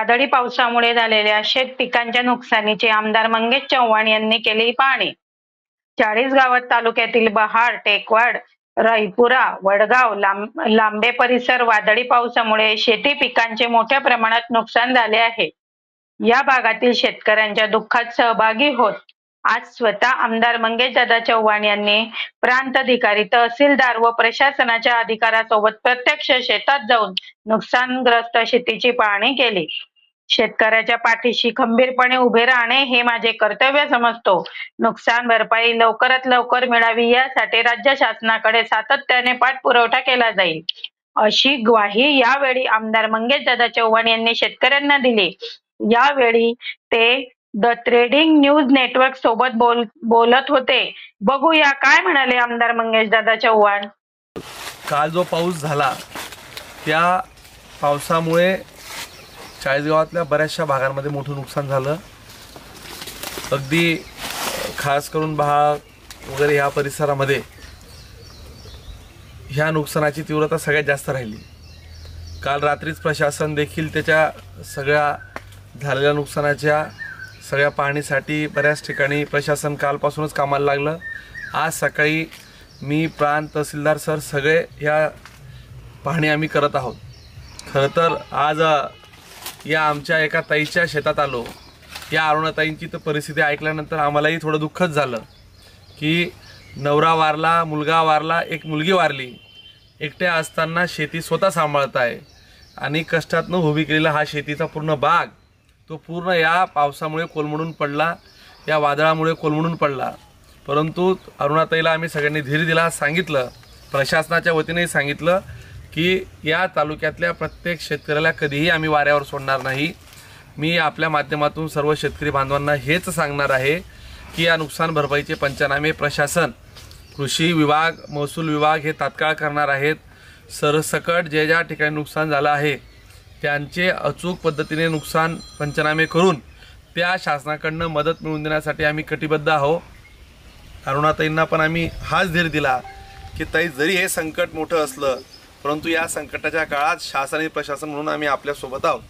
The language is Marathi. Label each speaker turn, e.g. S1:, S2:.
S1: वादळी पावसामुळे झालेल्या शेत पिकांच्या नुकसानीची आमदार मंगेश चव्हाण यांनी केली पाहणी। चाळीसगाव तालुक्यातील बहार, टेकवाड, राईपुरा, वडगाव, लांबे परिसर वादळी पावसामुळे शेती पिकांचे मोठ्या प्रमाणात नुकसान झाले आहे। या भागातील शेतकऱ्यांच्या दुःखात सहभागी होत आज स्वतः आमदार मंगेशदादा चव्हाण यांनी प्रांताधिकारी, तहसीलदार व प्रशासनाच्या अधिकाऱ्यांसोबत प्रत्यक्ष शेतात जाऊन नुकसानग्रस्त शेतीची पाहणी केली। शेतकऱ्याच्या पाठीशी खंबीरपणे उभे राहणे हे माझे कर्तव्य समजतो। नुकसान भरपाई लवकरात लवकर मिळावी यासाठी राज्य शासनाकडे सातत्याने पाठपुरावा केला जाईल, अशी ग्वाही यावेळी आमदार मंगेशदादा चव्हाण यांनी शेतकऱ्यांना दिली। यावेळी ते द ट्रेडिंग न्यूज नेटवर्क सोबत बोलत होते। बघूया काय म्हणाले आमदार मंगेशदादा चव्हाण।
S2: काल जो पाऊस झाला त्या पावसामुळे चाळीसगावातल्या बऱ्याचशा भागांमध्ये मोठं नुकसान झालं। अगदी खास करून भाग वगैरे ह्या परिसरामध्ये ह्या नुकसानाची तीव्रता सगळ्यात जास्त राहिली। काल रात्रीच प्रशासन देखील त्याच्या सगळ्या झालेल्या नुकसानाच्या सगळ्या पाहणीसाठी बऱ्याच ठिकाणी प्रशासन कालपासूनच कामाला लागलं। आज सकाळी मी प्रांत तहसीलदार सर सगळे ह्या पाहणी आम्ही करत आहोत। खरं तर आज या आमच्या एका ताईच्या शेतात आलो। या अरुणाताईंची तर परिस्थिती ऐकल्यानंतर आम्हालाही थोडं दुःखच झालं की नवरा वारला, मुलगा वारला, एक मुलगी वारली, एकट्या असताना शेती स्वतः सांभाळत आहे आणि कष्टातनं उभी केलेला हा शेतीचा पूर्ण बाग तो पूर्ण या पावसामुळे कोलमडून पडला, या वादळामुळे कोलमडून पडला। परंतु अरुणाताईला आम्ही सगळ्यांनी धीर दिला, सांगितलं, प्रशासनाच्या वतीनेही सांगितलं की या तालुक्यातल्या प्रत्येक शेतकऱ्याला कधीही आम्ही वाऱ्यावर सोडणार नाही। मी आपल्या माध्यमातून सर्व शेतकरी बांधवांना हेच सांगणार आहे की या नुकसान भरपाईचे पंचनामे प्रशासन, कृषी विभाग, महसूल विभाग हे तात्काळ करणार आहेत। सरसकट जे ज्या ठिकाणी नुकसान झालं आहे त्यांचे अचूक पद्धतीने नुकसान पंचनामे करून त्या शासनाकडून मदत मिळवून देण्यासाठी आम्ही कटिबद्ध आहोत। अरुणाताईंना पण आम्ही हाच धीर दिला की ताई, जरी हे संकट मोठं असलं परंतु या संकटाच्या काळात शासन आणि प्रशासन म्हणून आम्ही आपल्यासोबत आहोत।